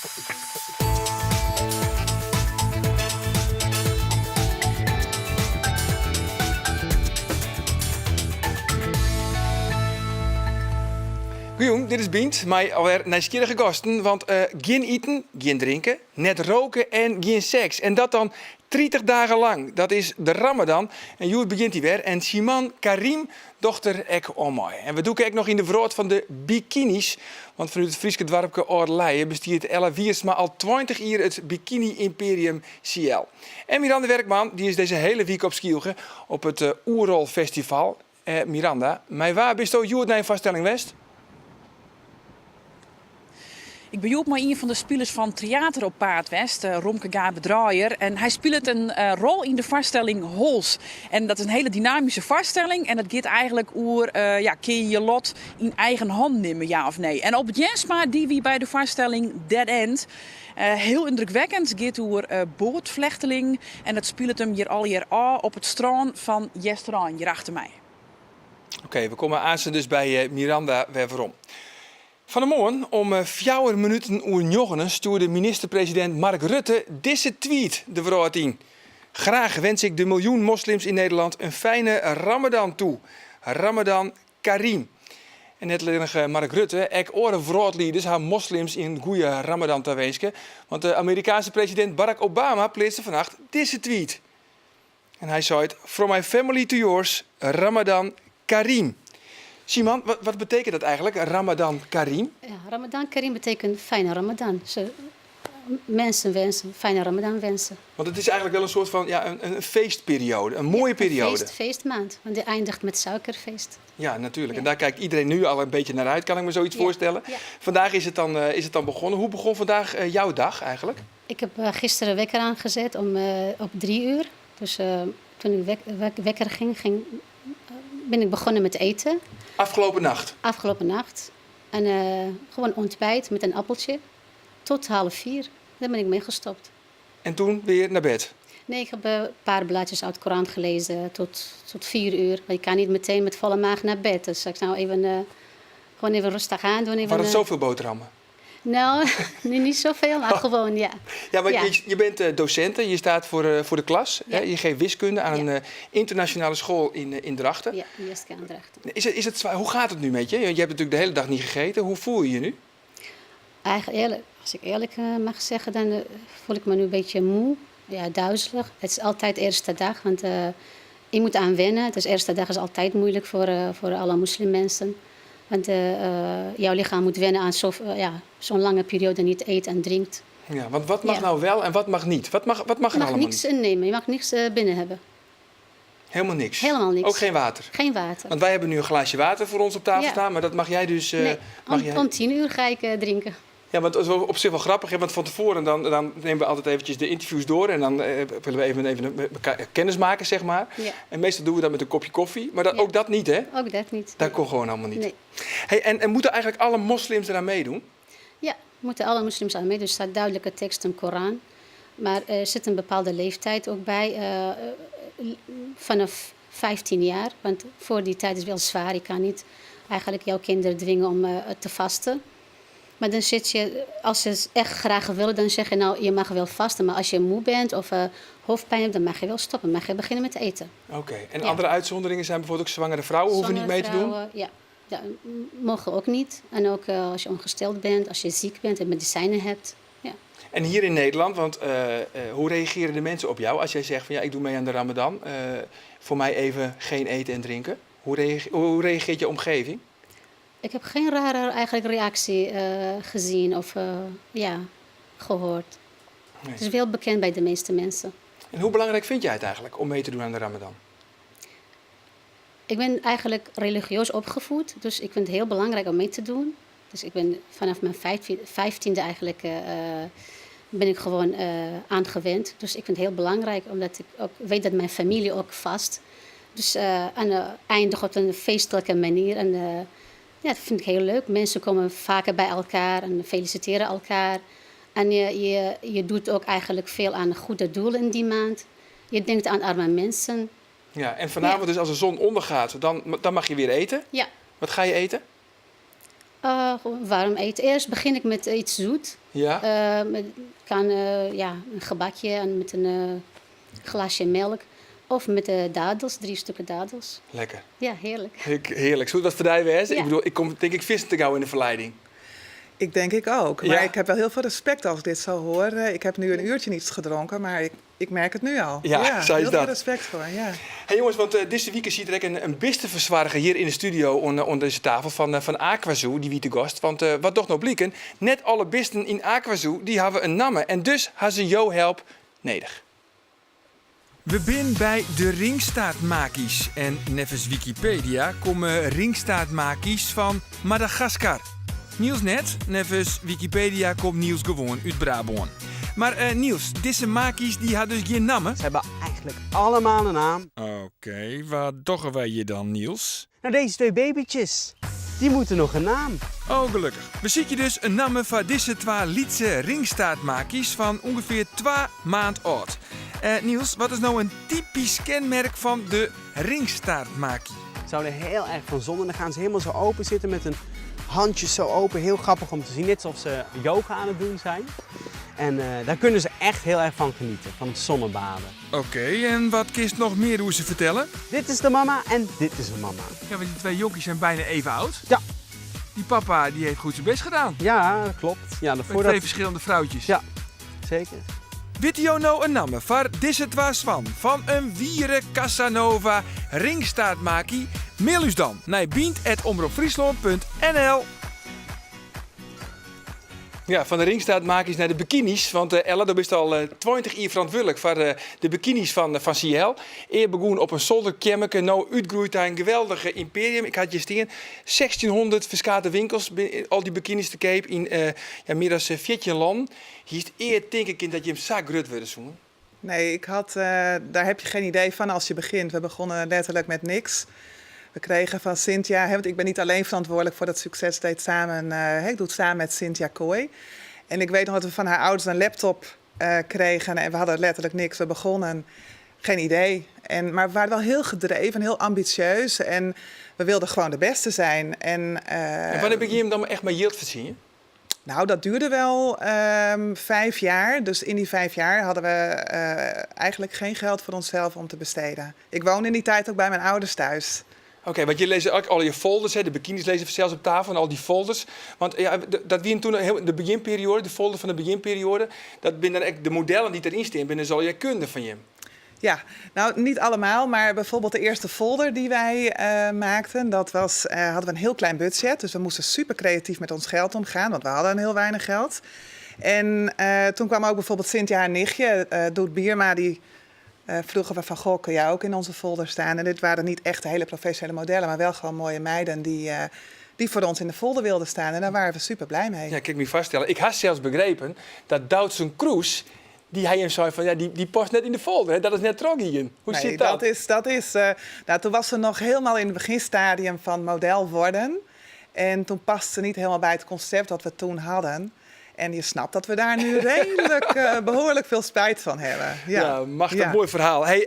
Goeie, dit is Bient, maar alweer nieuwsgierige gasten. Want geen eten, geen drinken, net roken en geen seks. En dat dan 30 dagen lang. Dat is de Ramadan. En hoe begint hij weer? En Siman Karim, dochter ek ommooi. En we doen ook nog in de vrood van de bikinis. Want vanuit het Frieske dorpje Oorleien bestiert Ella Wiersma al 20 jaar het bikini-imperium Ciel. En Miranda Werkman die is deze hele week op Skielge op het Oerol Festival. Miranda, maar waar bist je naar een vaststelling West? Ik ben Joep maar een van de spelers van Theater op Paardwest, Romke Gabe Draaier. En hij speelt een rol in de vaststelling Hols. En dat is een hele dynamische vaststelling. En dat gaat eigenlijk over, kun je je lot in eigen hand nemen, ja of nee. En op Jensma, die wie bij de vaststelling Dead End. Heel indrukwekkend. Het gaat over bootvlechteling. En dat speelt hem hier al hier op het strand van Jesteraan, hier achter mij. Oké, we komen aan dus bij Miranda Weverom. Van de morgen om 4 minuten oer 9 stuurde minister-president Mark Rutte deze tweet de wereld in. Graag wens ik de miljoen moslims in Nederland een fijne Ramadan toe. Ramadan Karim. En net alleen Mark Rutte, ik oren vroedlieders haar moslims in goede Ramadan te wensen. Want de Amerikaanse president Barack Obama plaatste vannacht deze tweet. En hij zei het, from my family to yours, Ramadan Karim. Siman, wat betekent dat eigenlijk, Ramadan Karim? Ja, Ramadan Karim betekent fijne Ramadan. Mensen wensen, fijne Ramadan wensen. Want het is eigenlijk wel een soort van een feestperiode, een mooie periode. Een feestmaand, want die eindigt met suikerfeest. Ja, natuurlijk. Ja. En daar kijkt iedereen nu al een beetje naar uit, kan ik me zoiets voorstellen. Ja. Vandaag is het dan begonnen. Hoe begon vandaag jouw dag eigenlijk? Ik heb gisteren wekker aangezet op 3 uur. Dus toen ik wekker ging, ben ik begonnen met eten. Afgelopen nacht? Afgelopen nacht. En gewoon ontbijt met een appeltje. Tot 3:30. Daar ben ik mee gestopt. En toen weer naar bed? Nee, ik heb een paar blaadjes uit de Koran gelezen tot 4 uur. Maar je kan niet meteen met volle maag naar bed. Dus ik zou gewoon even rustig aan doen. Waren het zoveel boterhammen? Nou, niet zoveel, maar gewoon, ja. Ja, maar je bent docenten, je staat voor de klas. Ja. Hè? Je geeft wiskunde aan een internationale school in Drachten. Ja, in Drachten. Is het zwaar? Hoe gaat het nu met je? Je hebt natuurlijk de hele dag niet gegeten. Hoe voel je je nu? Eigenlijk, als ik eerlijk mag zeggen, dan voel ik me nu een beetje moe. Ja, duizelig. Het is altijd de eerste dag, want je moet aan wennen. Dus de eerste dag is altijd moeilijk voor alle moslimmensen. Want jouw lichaam moet wennen aan zo'n lange periode niet eet en drinkt. Ja, want wat mag nou wel en wat mag niet? Wat mag er allemaal niet? Je mag niks innemen, je mag niks binnen hebben. Helemaal niks? Helemaal niks. Ook geen water? Geen water. Want wij hebben nu een glaasje water voor ons op tafel staan, maar dat mag jij dus... Nee, om 10 uur ga ik drinken. Ja, want dat is op zich wel grappig. Hè? Want van tevoren dan nemen we altijd eventjes de interviews door. En dan willen we even kennis maken, zeg maar. Ja. En meestal doen we dat met een kopje koffie. Maar ook dat niet, hè? Ook dat niet. Dat kon gewoon allemaal niet. Nee. Hey, en moeten eigenlijk alle moslims eraan meedoen? Ja, moeten alle moslims aan meedoen. Er staat duidelijke tekst in de Koran. Maar er zit een bepaalde leeftijd ook bij. Vanaf 15 jaar. Want voor die tijd is het wel zwaar. Je kan niet eigenlijk jouw kinderen dwingen om te vasten. Maar dan zit je, als ze echt graag willen, dan zeg je nou, je mag wel vasten. Maar als je moe bent of hoofdpijn hebt, dan mag je wel stoppen. Mag je beginnen met eten. Oké. En andere uitzonderingen zijn bijvoorbeeld ook zwangere vrouwen hoeven niet mee te doen? Ja, mogen ook niet. En ook als je ongesteld bent, als je ziek bent en medicijnen hebt. Ja. En hier in Nederland, want hoe reageren de mensen op jou als jij zegt van ja, ik doe mee aan de Ramadan. Voor mij even geen eten en drinken. Hoe reageert je omgeving? Ik heb geen rare eigenlijk reactie gezien of gehoord. Nee. Het is wel bekend bij de meeste mensen. En hoe belangrijk vind jij het eigenlijk om mee te doen aan de Ramadan? Ik ben eigenlijk religieus opgevoed, dus ik vind het heel belangrijk om mee te doen. Dus ik ben vanaf mijn 15e eigenlijk ben ik gewoon aangewend. Dus ik vind het heel belangrijk, omdat ik ook weet dat mijn familie ook vast. Dus eindig op een feestelijke manier. En ja, dat vind ik heel leuk. Mensen komen vaker bij elkaar en feliciteren elkaar. En je doet ook eigenlijk veel aan goede doelen in die maand. Je denkt aan arme mensen. Ja, en vanavond dus als de zon ondergaat, dan mag je weer eten. Ja. Wat ga je eten? Gewoon warm eten. Eerst begin ik met iets zoet. Ja? Kan een gebakje en met een glasje melk. Of met dadels, 3 stukken dadels. Lekker. Ja, heerlijk. Heerlijk. Zo dat voor jou wees. Ja. Ik bedoel, ik kom denk ik vissen te gauw in de verleiding. Ik denk ik ook. Ja. Maar ik heb wel heel veel respect als ik dit zo hoor. Ik heb nu een uurtje niets gedronken, maar ik merk het nu al. Ja, zo is heel dat. veel respect voor, ja. Hey jongens, want deze week ziet er een beste verzwarger hier in de studio onder deze tafel van Aquazoo, die witte gast. Want wat toch nog blikken, net alle bisten in Aquazoo, die hebben een namen. En dus hebben ze jou help nodig. We zijn bij de ringstaartmakies. En nevens Wikipedia komen ringstaartmakies van Madagaskar. Niels net, nevens Wikipedia komt Niels gewoon uit Brabant. Maar Niels, deze makies die hadden dus geen namen. Ze hebben eigenlijk allemaal een naam. Oké, wat doggen wij je dan, Niels? Nou, deze 2 babytjes, die moeten nog een naam. Oh, gelukkig. We zien je dus een namen van deze 2 Lietse ringstaartmakies van ongeveer 2 maand oud. Niels, wat is nou een typisch kenmerk van de ringstaartmakie? Ze houden heel erg van zon en dan gaan ze helemaal zo open zitten met hun handjes zo open. Heel grappig om te zien, net alsof ze yoga aan het doen zijn. En daar kunnen ze echt heel erg van genieten, van het zonnebaden. Oké, en wat kist nog meer hoe ze vertellen? Dit is de mama en dit is de mama. Ja, want die 2 jonkies zijn bijna even oud. Ja. Die papa die heeft goed zijn best gedaan. Ja, dat klopt. Ja, Met 2 verschillende vrouwtjes. Ja, zeker. Weet je nou een namen voor deze 2 van een wiere Casanova ringstaartmakie? Mail u dan naar bient@omroepfriesland.nl. Ja, van de ringstaartmakies naar de bikinis. Want Ella, daar is al 20 jaar verantwoordelijk voor de bikinis van CL. Eer begon op een zolderkamerke, nou uitgroeid naar een geweldige imperium. Ik had je steen 1600 verschillende winkels, al die bikinis te koop in meer dan 14 landen. Hier is het eer denk ik in dat je hem zaak grut wilde zoeken. Nee, daar heb je geen idee van als je begint. We begonnen letterlijk met niks. We kregen van Cynthia, want ik ben niet alleen verantwoordelijk voor dat succes, ik doe het samen met Cynthia Kooi. En ik weet nog dat we van haar ouders een laptop kregen en we hadden letterlijk niks. We begonnen, geen idee. Maar we waren wel heel gedreven, heel ambitieus en we wilden gewoon de beste zijn. En wanneer begin je hem dan echt maar yield voorzien? Nou, dat duurde wel 5 jaar. Dus in die 5 jaar hadden we eigenlijk geen geld voor onszelf om te besteden. Ik woonde in die tijd ook bij mijn ouders thuis. Oké, want je leest ook al je folders, hè, de bikinis lezen zelfs op tafel en al die folders. Want ja, dat wie toen de beginperiode, de folder van de beginperiode, dat binnen echt de modellen die erin staan, binnen zal je kunde van je. Ja, nou niet allemaal, maar bijvoorbeeld de eerste folder die wij maakten, hadden we een heel klein budget. Dus we moesten super creatief met ons geld omgaan, want we hadden heel weinig geld. En toen kwam ook bijvoorbeeld Cynthia, haar nichtje, Doet Bierma, die vroegen we van, goh, kun jij ook in onze folder staan? En dit waren niet echt hele professionele modellen, maar wel gewoon mooie meiden die voor ons in de folder wilden staan. En daar waren we super blij mee. Ja, kijk me vaststellen. Ik had zelfs begrepen dat Doutzen Kroes, die hij hem zei van, ja, die past net in de folder. Hè? Dat is net Trogien. Hoe zit dat? Nou, toen was ze nog helemaal in het beginstadium van model worden. En toen paste ze niet helemaal bij het concept dat we toen hadden. En je snapt dat we daar nu redelijk behoorlijk veel spijt van hebben. Ja, machtig mooi verhaal. Hey,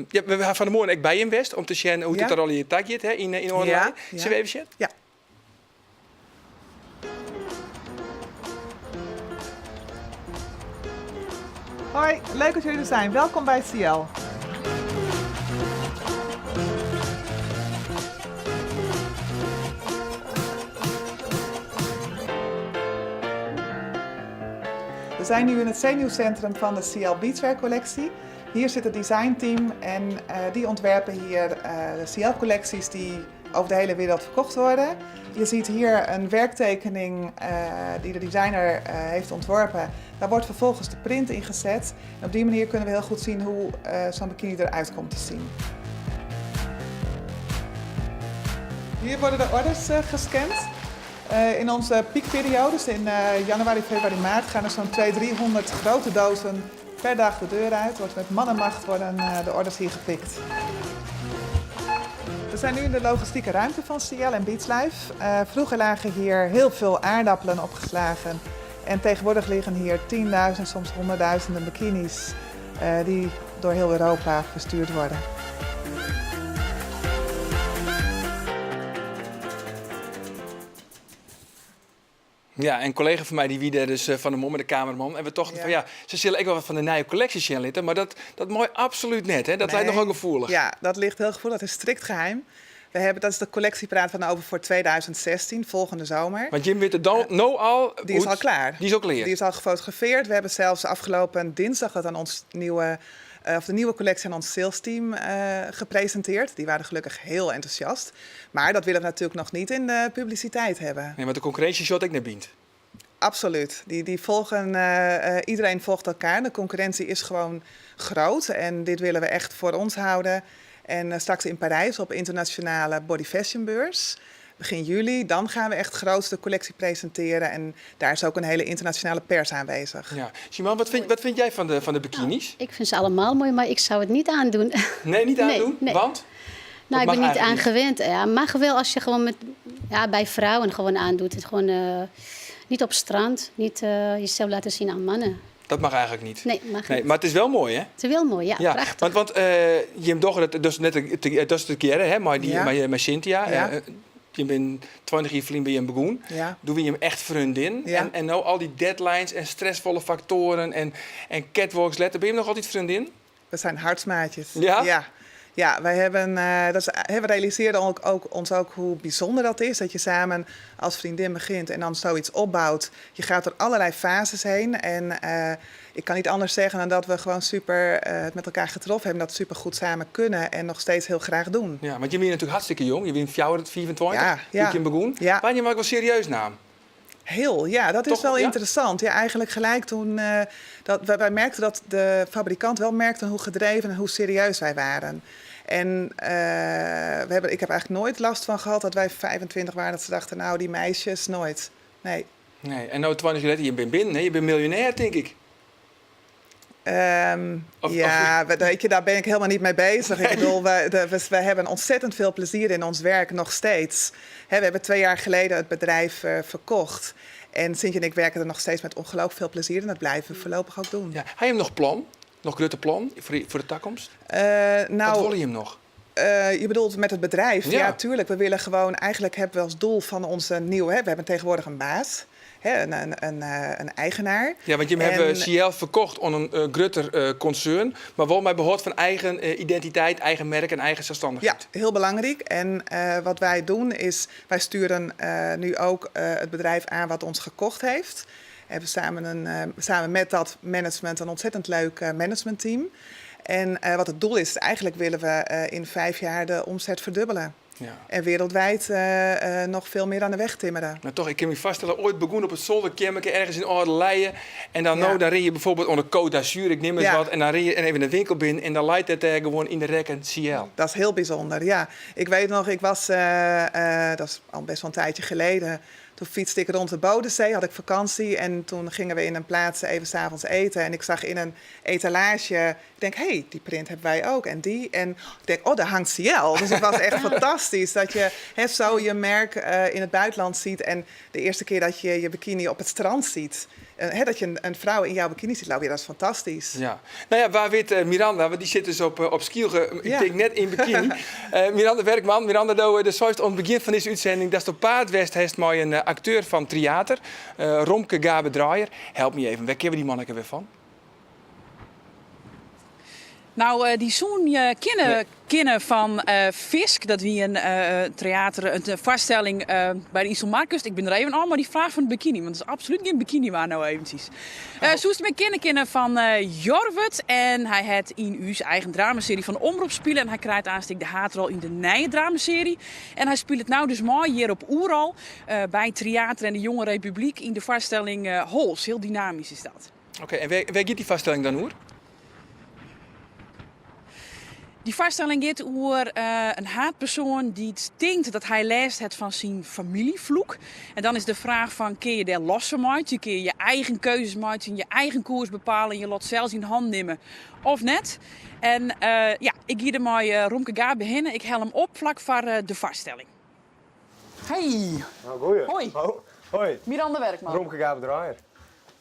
we gaan van de morgen ook bij Invest om te zien hoe het er al in je tak zit in online. Ja. Zullen we even zien? Ja. Hoi, leuk dat jullie er zijn. Welkom bij CL. We zijn nu in het zenuwcentrum van de CL Beachwear collectie. Hier zit het designteam en die ontwerpen hier de CL-collecties die over de hele wereld verkocht worden. Je ziet hier een werktekening die de designer heeft ontworpen. Daar wordt vervolgens de print in gezet. En op die manier kunnen we heel goed zien hoe zo'n bikini eruit komt te zien. Hier worden de orders gescand. In onze piekperiodes, in januari, februari, maart, gaan er zo'n 200-300 grote dozen per dag de deur uit. Met man en macht worden de orders hier gepikt. We zijn nu in de logistieke ruimte van CL en Beachlife. Vroeger lagen hier heel veel aardappelen opgeslagen. En tegenwoordig liggen hier 10.000, soms 100.000 bikinis die door heel Europa verstuurd worden. Ja, en een collega van mij die wie daar dus van de mom met de cameraman. En we dachten van ze zullen ook wel wat van de nieuwe collectie zien litten. Maar dat mooi absoluut net, hè? Dat lijkt nogal gevoelig. Ja, dat ligt heel gevoelig. Dat is strikt geheim. Dat is de collectiepraat van over voor 2016, volgende zomer. Want Jim weet het dan al... Die is al klaar. Die is ook klaar. Die is al gefotografeerd. We hebben zelfs afgelopen dinsdag dat aan ons de nieuwe collectie aan ons salesteam gepresenteerd. Die waren gelukkig heel enthousiast. Maar dat willen we natuurlijk nog niet in de publiciteit hebben. Nee, maar de concurrentie shot ik naar bient. Absoluut. Die volgen, iedereen volgt elkaar. De concurrentie is gewoon groot. En dit willen we echt voor ons houden. En straks in Parijs op internationale body fashion beurs. Begin juli, dan gaan we echt de grootste collectie presenteren. En daar is ook een hele internationale pers aanwezig. Ja. Simon, wat vind jij van de bikinis? Nou, ik vind ze allemaal mooi, maar ik zou het niet aandoen. Nee, niet aandoen? Nee. Want? Nou, ik ben niet aan gewend. Ja, mag wel als je gewoon bij vrouwen gewoon aandoet. Het gewoon niet op strand, niet jezelf laten zien aan mannen. Dat mag eigenlijk niet. Nee, mag niet. Maar het is wel mooi, hè? Het is wel mooi, ja, prachtig. Want je hebt toch dus net dat is de keer, hè? Maar Cynthia. Ja. Je bent 20 jaar vriend bij je begonnen. Ja. Doe je hem echt vriendin. Ja. En nou al die deadlines en stressvolle factoren en catwalks letten. Ben je hem nog altijd vriendin? We zijn hartsmaatjes. Ja? Ja, wij hebben, we realiseerden ons ook hoe bijzonder dat is. Dat je samen als vriendin begint en dan zoiets opbouwt. Je gaat door allerlei fases heen. En ik kan niet anders zeggen dan dat we gewoon super het met elkaar getroffen hebben. Dat super goed samen kunnen en nog steeds heel graag doen. Ja, want je bent natuurlijk hartstikke jong. Je bent 24. Ja. Toen je begon. Ja. Waar je maar ook wel serieus naam. Heel, ja, dat is Toch, wel ja? interessant. Ja, eigenlijk gelijk toen wij merkten dat de fabrikant wel merkte hoe gedreven en hoe serieus wij waren. En ik heb eigenlijk nooit last van gehad dat wij 25 waren. Dat ze dachten, nou die meisjes, nooit. Nee. En nou 20 jaar later, je bent binnen, hè? Je bent miljonair, denk ik. Weet je, daar ben ik helemaal niet mee bezig. Ik bedoel, we hebben ontzettend veel plezier in ons werk, nog steeds. We hebben 2 jaar geleden het bedrijf verkocht. En Sintje en ik werken er nog steeds met ongelooflijk veel plezier. En dat blijven we voorlopig ook doen. Ja. Heb je hem nog plan? Nog grote plan voor de toekomst? Wat wil je hem nog? Je bedoelt met het bedrijf? Ja. Ja, tuurlijk. We willen gewoon, eigenlijk hebben we als doel van onze nieuwe... we hebben tegenwoordig een baas, een eigenaar. Ja, want je hebben CL verkocht aan een groter concern, maar wel met behoud van eigen identiteit, eigen merk en eigen zelfstandigheid. Ja, heel belangrijk. En wat wij doen is, wij sturen nu ook het bedrijf aan wat ons gekocht heeft. We hebben samen met dat management een ontzettend leuk managementteam. En wat het doel is, eigenlijk willen we in 5 jaar de omzet verdubbelen. Ja. En wereldwijd nog veel meer aan de weg timmeren. Nou toch, ik kan me vaststellen, ooit begonnen op het zolderkamertje ergens in Ouderleien. En dan ren je bijvoorbeeld onder Côte d'Azur, ik neem eens wat. En dan ren je even de winkel binnen en dan leidt het gewoon in de rekken CL. Dat is heel bijzonder, ja. Ik weet nog, ik was, dat is al best wel een tijdje geleden... Toen fietste ik rond de Bodensee, had ik vakantie. En toen gingen we in een plaats even 's avonds eten. En ik zag in een etalage, ik denk, hé, die print hebben wij ook. En die. En ik denk, daar hangt CL. Dus het was echt fantastisch dat je zo je merk in het buitenland ziet. En de eerste keer dat je je bikini op het strand ziet. Dat je een vrouw in jouw bikini ziet lopen, dat is fantastisch. Ja. Nou ja, waar weet Miranda, want die zit dus op Skielge, ik denk net in bikini. Miranda Werkman, Miranda, de zojuist aan het begin van deze uitzending, dat is op Paardwest, heeft mooi een acteur van theater, Romke Gabe Draaier. Help me even, waar kennen we die manneke weer van? Nou, die zoen je kennen van Fisk. Dat wie een theater, een vaststelling bij de IJsselmarktkust. Ik ben er even aan, maar die vraag van de bikini. Want het is absoluut geen bikini waar nou eventjes. Zoest me kennen van Jorwet. En hij had in uw eigen dramaserie van de Omroep spelen. En hij krijgt aanstek de haatrol in de nieuwe dramaserie. En hij speelt het nou dus mooi hier op Oeral. Bij Theater en de Jonge Republiek in de vaststelling Hols. Heel dynamisch is dat. Oké, en waar gaat die vaststelling dan hoor? Die vaststelling gaat over een haatpersoon die denkt dat hij leest het van zijn familievloek. En dan is de vraag van, kun je daar lossen maken? Kun je je eigen keuzes maken, je eigen koers bepalen en je lot zelfs in hand nemen of net? En ik ga er met Romke Gabe beginnen. Ik hel hem op vlak voor de vaststelling. Hey! Hoi! Hoi! Miranda Werkman. Romke Gabe Draaier.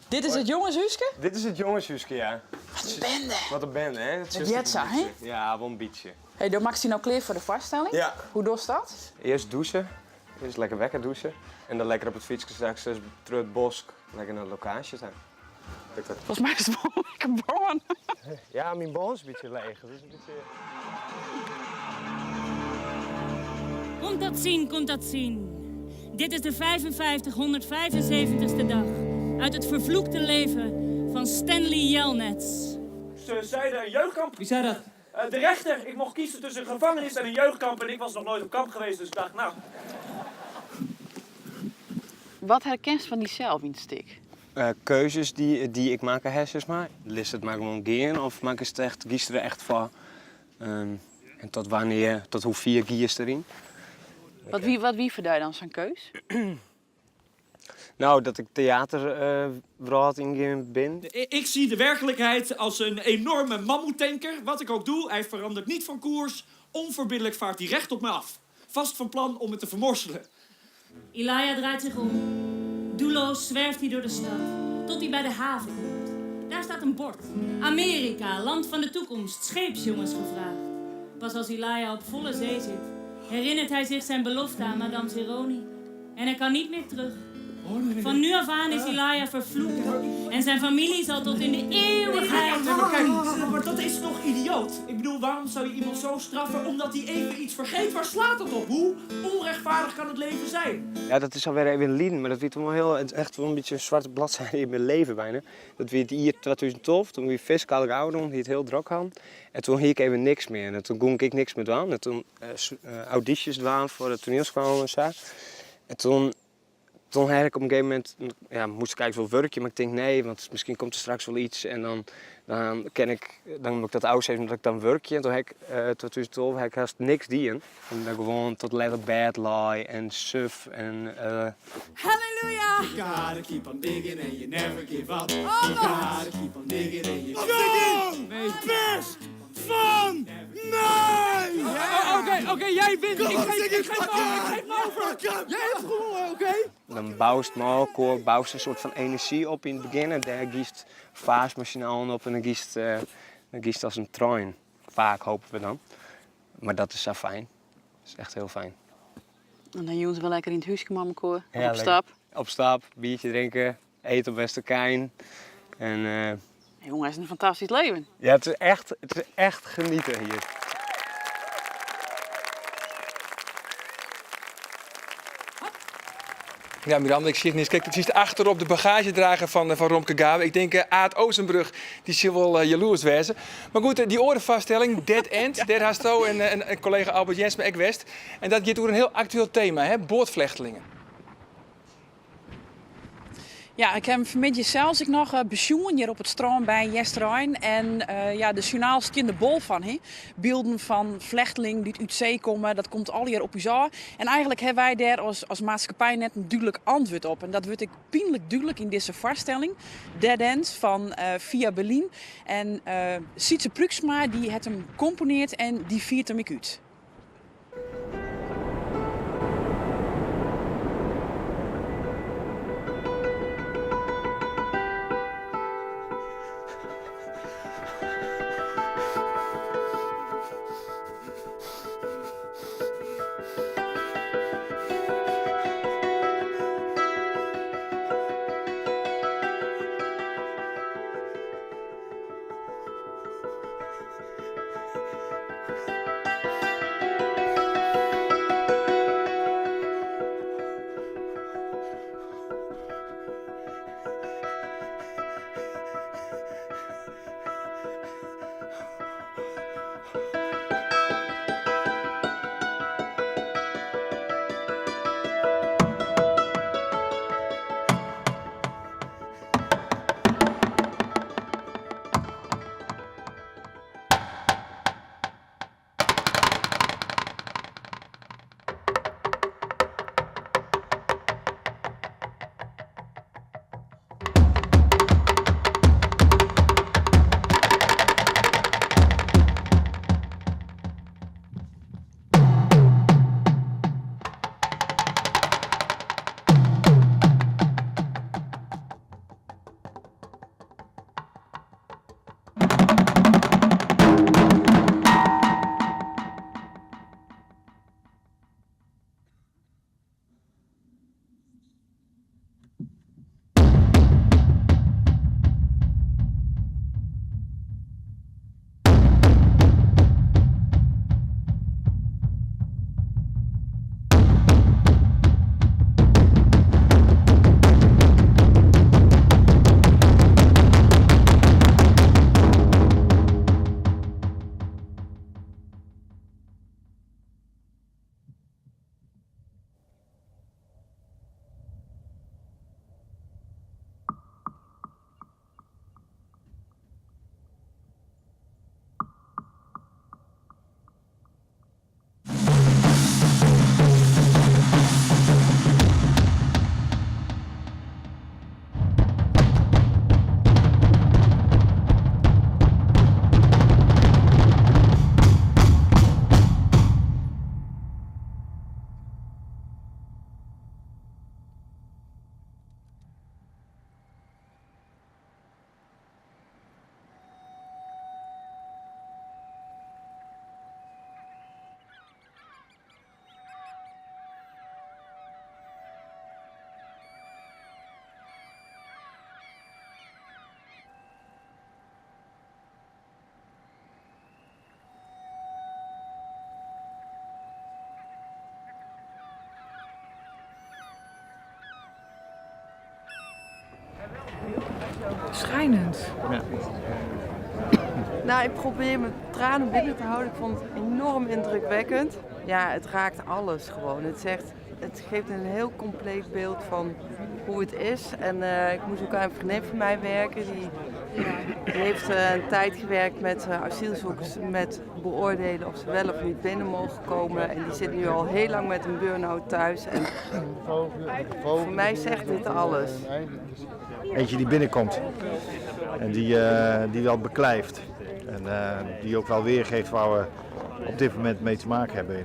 Dit is het jongenshuisje? Dit is het jongenshuisje, ja. Wat een bende! Wat een bende, hè? Met Jetsa, hè? Ja, wel een beetje. Hey, dan maakt hij nou kleer voor de vaststelling. Ja. Hoe doe je dat? Eerst douchen, Eerst lekker wekker douchen. En dan lekker op het fietsje straks terug het bos. Lekker naar de locatie zijn. Volgens mij is het wel lekker born. Ja, mijn bol is een beetje leeg. Dus een beetje... Komt dat zien. Dit is de 5575ste dag uit het vervloekte leven van Stanley Yelnats. Ze zeiden een jeugdkamp. Wie zei dat? De rechter, ik mocht kiezen tussen een gevangenis en een jeugdkamp. En ik was nog nooit op kamp geweest, dus ik dacht, nou... Wat herkent van die zelfinstik? Keuzes die ik maak hersens maar. List het maar gewoon gaan of maak ik het echt, kies er echt voor. En tot wanneer, tot hoe 4 kies erin. Wat wie verdui dan zijn keus? Nou, dat ik theaterwereld in ben. Ik zie de werkelijkheid als een enorme mammoetanker. Wat ik ook doe, hij verandert niet van koers. Onverbiddelijk vaart hij recht op me af. Vast van plan om me te vermorselen. Elijah draait zich om. Doelloos zwerft hij door de stad, tot hij bij de haven komt. Daar staat een bord. Amerika, land van de toekomst, scheepsjongens gevraagd. Pas als Elijah op volle zee zit, herinnert hij zich zijn belofte aan Madame Zeroni. En hij kan niet meer terug. Van nu af aan is Elijah vervloekt. En zijn familie zal tot in de eeuwigheid... Maar dat is toch idioot? Ik bedoel, waarom zou je iemand zo straffen omdat hij even iets vergeet? Waar slaat het op? Hoe onrechtvaardig kan het leven zijn? Ja, dat is alweer even een lied, maar dat werd wel heel, het is echt wel een beetje een zwarte bladzijde in mijn leven bijna. Dat werd hier 2012, toen we fiscaal ouderen, die het heel druk hadden. En toen hier ik even niks meer. En toen kon ik niks meer doen. En toen audities doen voor de toneelschool en zo. En toen had ik op een gegeven moment, ja, moest ik eigenlijk wel werken, maar ik denk nee, want misschien komt er straks wel iets en dan moet ik dat uitzetten dat ik dan werkje. En toen heb ik tot 2012 heb ik haast niks dienen. En dan gewoon tot letter bad lie en suf en Halleluja! You gotta keep on digging and you never give up. You gotta keep on digging and you never best van nee! Oké, jij wint. Ik geef me over. Jij hebt gewonnen, oké? dan bouwst Marco bouwst een soort van energie op in het begin en daar giest vaasmachine aan op en dan giest als een trein. Vaak hopen we dan. Maar dat is zo fijn. Dat is echt heel fijn. En dan jongens wel lekker in het huisje, mammekoor. Ja, op stap. Op stap, biertje drinken, eten op Westerkijn. En Jongen, het is een fantastisch leven. ja, het is echt genieten hier. Ja, Miranda, ik zie het niet. Kijk, het is achter op de bagagedrager van Romke Gabe. Ik denk Aad Oostenbrug, die zal wel jaloers wezen. Maar goed, die orenvaststelling, Dead End, daar haast zo en collega Albert Jens met West. En dat gaat over een heel actueel thema, hè? Boordvluchtelingen. Ja, ik heb vanmiddag zelfs nog bezoeken hier op het strand bij Jesterijn. En ja, de journaal stond de bol van. He. Beelden van vluchtelingen die uit zee komen, dat komt al hier op u zo. En eigenlijk hebben wij daar als maatschappij net een duidelijk antwoord op. En dat wordt ik pijnlijk duidelijk in deze vaststelling. Dead End van Via Berlin. En Sietse Pruksma die het hem componeert en die viert hem ik uit. Schijnend. Ja. Nou, ik probeer mijn tranen binnen te houden. Ik vond het enorm indrukwekkend. Ja, het raakt alles gewoon. Het geeft een heel compleet beeld van hoe het is. En ik moest ook aan een vriendin van mij werken. Die heeft een tijd gewerkt met asielzoekers, met beoordelen of ze wel of niet binnen mogen komen. En die zit nu al heel lang met een burn-out thuis. En voor mij zegt dit alles. Eentje die binnenkomt en die wel beklijft. En die ook wel weergeeft waar we op dit moment mee te maken hebben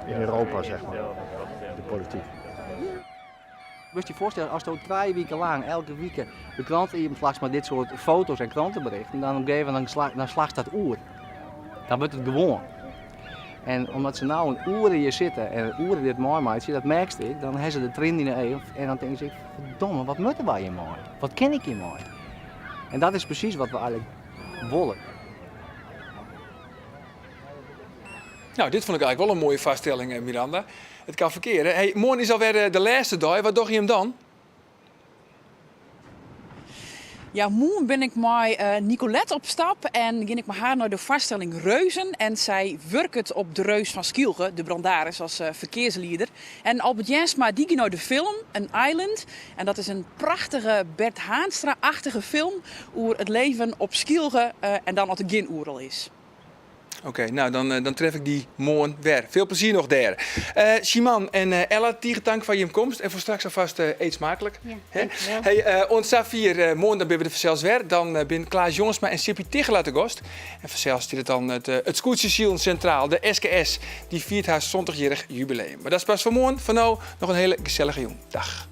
in Europa, zeg maar, de politiek. Moet je je voorstellen, als je 2 weken lang, elke week, de krant in plaats met dit soort foto's en krantenberichten, dan op een gegeven moment dan slaagt dat oer. Dan wordt het gewoon. En omdat ze nou een oer hier zitten en een oer dit mooi maakt, dat merkte ik, dan hebben ze de trend in de even en dan denk ik, verdomme, wat moeten wij hier mooi? Wat ken ik hier mooi? En dat is precies wat we eigenlijk willen. Nou, dit vond ik eigenlijk wel een mooie vaststelling, Miranda. Het kan verkeren. Hey, morgen is alweer de laatste dag. Wat doe je hem dan? Ja, morgen ben ik met Nicolette op stap en ging ik met haar naar de vaststelling Reuzen. En zij werkt op de Reus van Schielge, de brandaris, als verkeersleider. En Albert Jensma, die ging naar de film, An Island. En dat is een prachtige Bert Haanstra-achtige film over het leven op Schielge en dan wat de Gin-oerel is. Oké, nou dan tref ik die morgen weer. Veel plezier nog daar. Shiman en Ella, tegen dank van je komst. En voor straks alvast eet smakelijk. Ja, dankjewel. Hey, ons Safir, morgen dan ben we er vanzelfs weer. Dan ben Klaas Jongsma en Sippy Tichelaar te gast. En vanzelfs is het dan het Scootjesielen Centraal, de SKS. Die viert haar 20-jarig jubileum. Maar dat is pas voor morgen. Voor nu nog een hele gezellige jong. Dag.